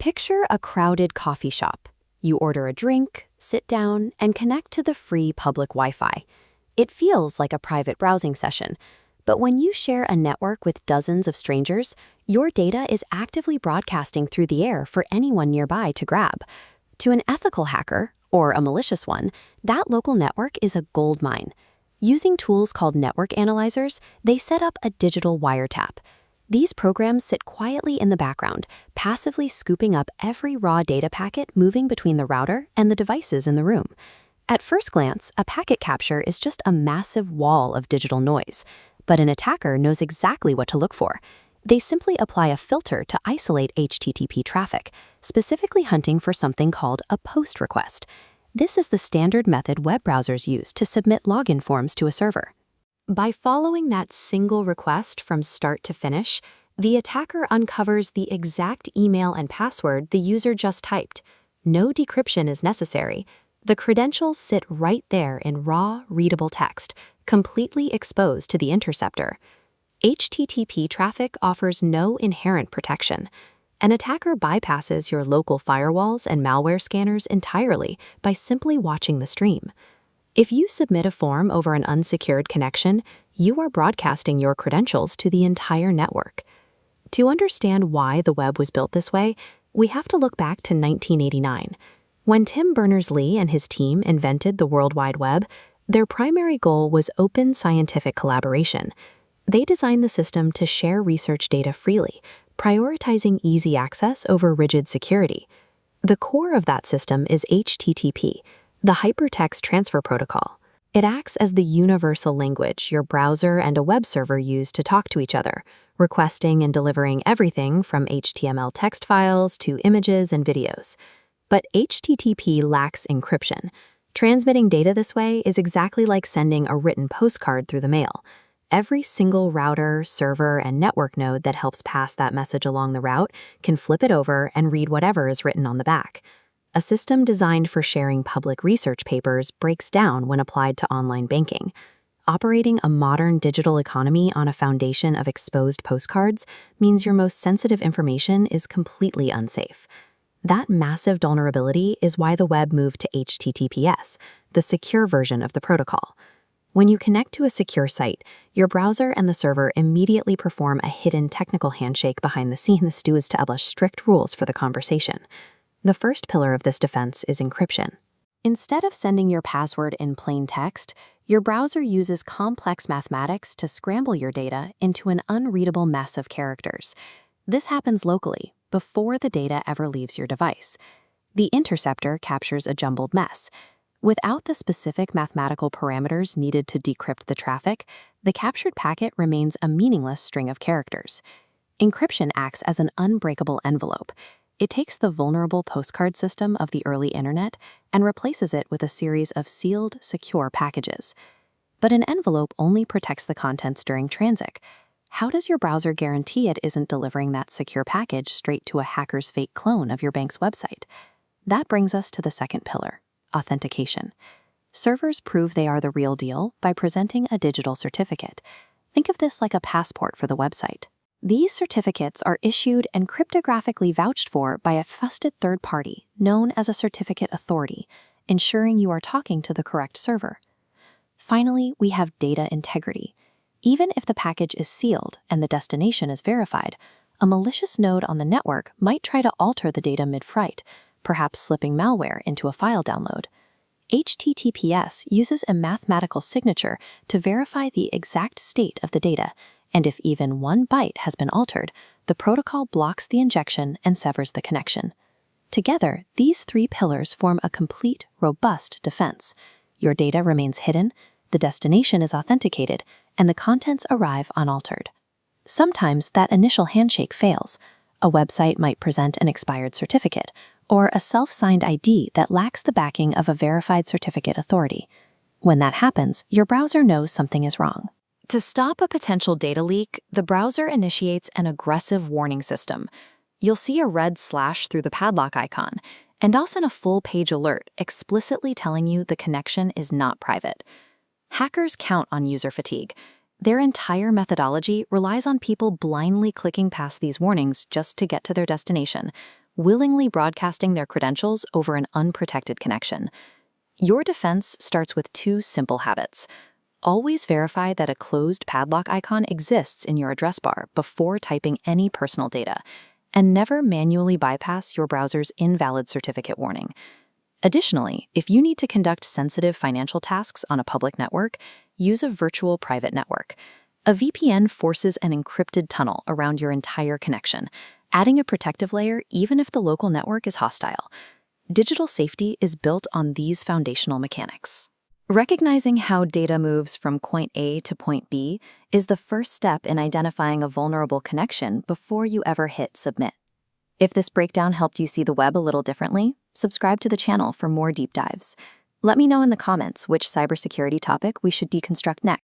Picture a crowded coffee shop. You order a drink, sit down, and connect to the free public Wi-Fi. It feels like a private browsing session, but when you share a network with dozens of strangers, your data is actively broadcasting through the air for anyone nearby to grab. To an ethical hacker, or a malicious one, that local network is a gold mine. Using tools called network analyzers, they set up a digital wiretap. These programs sit quietly in the background, passively scooping up every raw data packet moving between the router and the devices in the room. At first glance, a packet capture is just a massive wall of digital noise, but an attacker knows exactly what to look for. They simply apply a filter to isolate HTTP traffic, specifically hunting for something called a post request. This is the standard method web browsers use to submit login forms to a server. By following that single request from start to finish, the attacker uncovers the exact email and password the user just typed. No decryption is necessary. The credentials sit right there in raw, readable text, completely exposed to the interceptor. HTTP traffic offers no inherent protection. An attacker bypasses your local firewalls and malware scanners entirely by simply watching the stream. If you submit a form over an unsecured connection, you are broadcasting your credentials to the entire network. To understand why the web was built this way, we have to look back to 1989. When Tim Berners-Lee and his team invented the World Wide Web, their primary goal was open scientific collaboration. They designed the system to share research data freely, prioritizing easy access over rigid security. The core of that system is HTTP, the Hypertext Transfer Protocol. It acts as the universal language your browser and a web server use to talk to each other, requesting and delivering everything from HTML text files to images and videos. But HTTP lacks encryption. Transmitting data this way is exactly like sending a written postcard through the mail. Every single router, server, and network node that helps pass that message along the route can flip it over and read whatever is written on the back. A system designed for sharing public research papers breaks down when applied to online banking. Operating a modern digital economy on a foundation of exposed postcards means your most sensitive information is completely unsafe. That massive vulnerability is why the web moved to HTTPS, the secure version of the protocol. When you connect to a secure site, your browser and the server immediately perform a hidden technical handshake behind the scenes to establish strict rules for the conversation. The first pillar of this defense is encryption. Instead of sending your password in plain text, your browser uses complex mathematics to scramble your data into an unreadable mess of characters. This happens locally, before the data ever leaves your device. The interceptor captures a jumbled mess. Without the specific mathematical parameters needed to decrypt the traffic, the captured packet remains a meaningless string of characters. Encryption acts as an unbreakable envelope. It takes the vulnerable postcard system of the early internet and replaces it with a series of sealed, secure packages. But an envelope only protects the contents during transit. How does your browser guarantee it isn't delivering that secure package straight to a hacker's fake clone of your bank's website? That brings us to the second pillar, authentication. Servers prove they are the real deal by presenting a digital certificate. Think of this like a passport for the website. These certificates are issued and cryptographically vouched for by a trusted third party known as a certificate authority, ensuring you are talking to the correct server. Finally, we have data integrity. Even if the package is sealed and the destination is verified, a malicious node on the network might try to alter the data mid-flight, perhaps slipping malware into a file download. HTTPS uses a mathematical signature to verify the exact state of the data, and if even one byte has been altered, the protocol blocks the injection and severs the connection. Together, these three pillars form a complete, robust defense. Your data remains hidden, the destination is authenticated, and the contents arrive unaltered. Sometimes that initial handshake fails. A website might present an expired certificate, or a self-signed ID that lacks the backing of a verified certificate authority. When that happens, your browser knows something is wrong. To stop a potential data leak, the browser initiates an aggressive warning system. You'll see a red slash through the padlock icon, and also a full-page alert explicitly telling you the connection is not private. Hackers count on user fatigue. Their entire methodology relies on people blindly clicking past these warnings just to get to their destination, willingly broadcasting their credentials over an unprotected connection. Your defense starts with 2 simple habits. Always verify that a closed padlock icon exists in your address bar before typing any personal data, and never manually bypass your browser's invalid certificate warning. Additionally, if you need to conduct sensitive financial tasks on a public network, use a virtual private network. A VPN forces an encrypted tunnel around your entire connection, adding a protective layer even if the local network is hostile. Digital safety is built on these foundational mechanics. Recognizing how data moves from point A to point B is the first step in identifying a vulnerable connection before you ever hit submit. If this breakdown helped you see the web a little differently, subscribe to the channel for more deep dives. Let me know in the comments which cybersecurity topic we should deconstruct next.